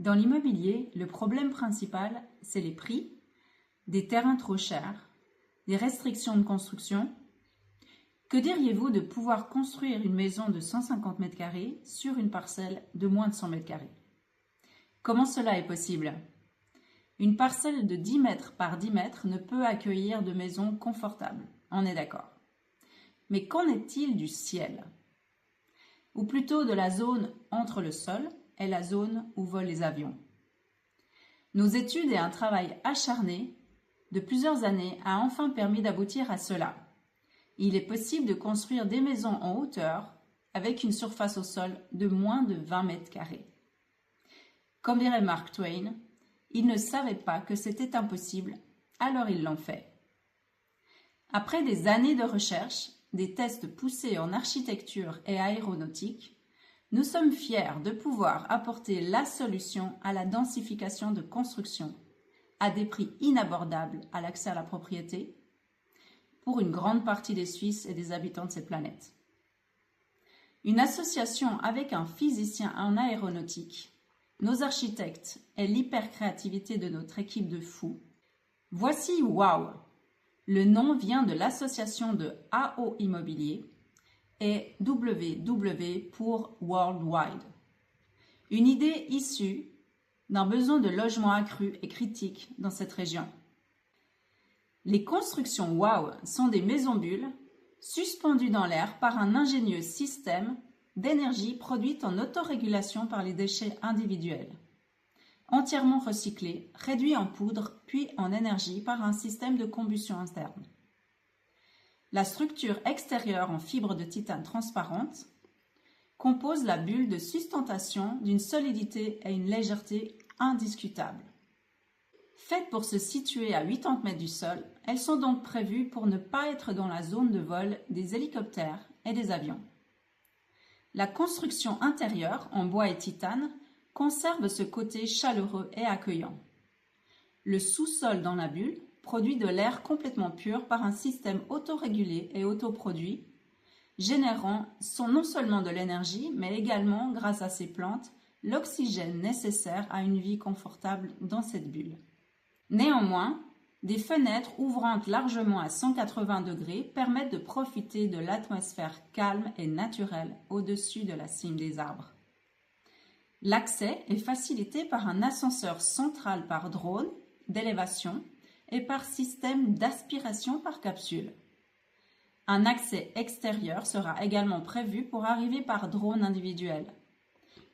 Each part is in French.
Dans l'immobilier, le problème principal, c'est les prix, des terrains trop chers, des restrictions de construction. Que diriez-vous de pouvoir construire une maison de 150 mètres carrés sur une parcelle de moins de 100 mètres carrés? Comment cela est possible? Une parcelle de 10 mètres par 10 mètres ne peut accueillir de maisons confortables, on est d'accord. Mais qu'en est-il du ciel? Ou plutôt de la zone entre le sol et la zone où volent les avions? Nos études et un travail acharné de plusieurs années a enfin permis d'aboutir à cela. Il est possible de construire des maisons en hauteur avec une surface au sol de moins de 20 mètres carrés. Comme dirait Mark Twain, ils ne savaient pas que c'était impossible, alors ils l'ont fait. Après des années de recherche, des tests poussés en architecture et aéronautique, nous sommes fiers de pouvoir apporter la solution à la densification de construction à des prix inabordables à l'accès à la propriété pour une grande partie des Suisses et des habitants de cette planète. Une association avec un physicien en aéronautique, nos architectes et l'hypercréativité de notre équipe de fous. Voici WOW! Le nom vient de l'association de AO Immobilier et WW pour Worldwide. Une idée issue d'un besoin de logement accru et critique dans cette région. Les constructions WOW sont des maisons-bulles suspendues dans l'air par un ingénieux système d'énergie produite en autorégulation par les déchets individuels. Entièrement recyclés, réduits en poudre puis en énergie par un système de combustion interne. La structure extérieure en fibre de titane transparente compose la bulle de sustentation d'une solidité et une légèreté indiscutables. Faites pour se situer à 80 mètres du sol, elles sont donc prévues pour ne pas être dans la zone de vol des hélicoptères et des avions. La construction intérieure en bois et titane conserve ce côté chaleureux et accueillant. Le sous-sol dans la bulle produit de l'air complètement pur par un système autorégulé et autoproduit, générant non seulement de l'énergie, mais également, grâce à ces plantes, l'oxygène nécessaire à une vie confortable dans cette bulle. Néanmoins, des fenêtres ouvrant largement à 180 degrés permettent de profiter de l'atmosphère calme et naturelle au-dessus de la cime des arbres. L'accès est facilité par un ascenseur central par drone d'élévation et par système d'aspiration par capsule. Un accès extérieur sera également prévu pour arriver par drone individuel,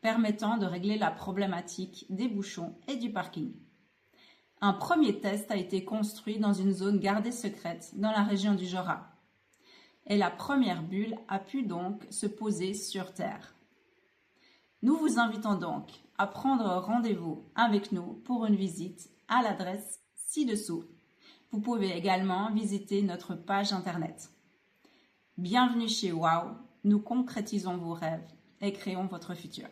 permettant de régler la problématique des bouchons et du parking. Un premier test a été construit dans une zone gardée secrète dans la région du Jura. Et la première bulle a pu donc se poser sur Terre. Nous vous invitons donc à prendre rendez-vous avec nous pour une visite à l'adresse ci-dessous. Vous pouvez également visiter notre page internet. Bienvenue chez WOW, nous concrétisons vos rêves et créons votre futur.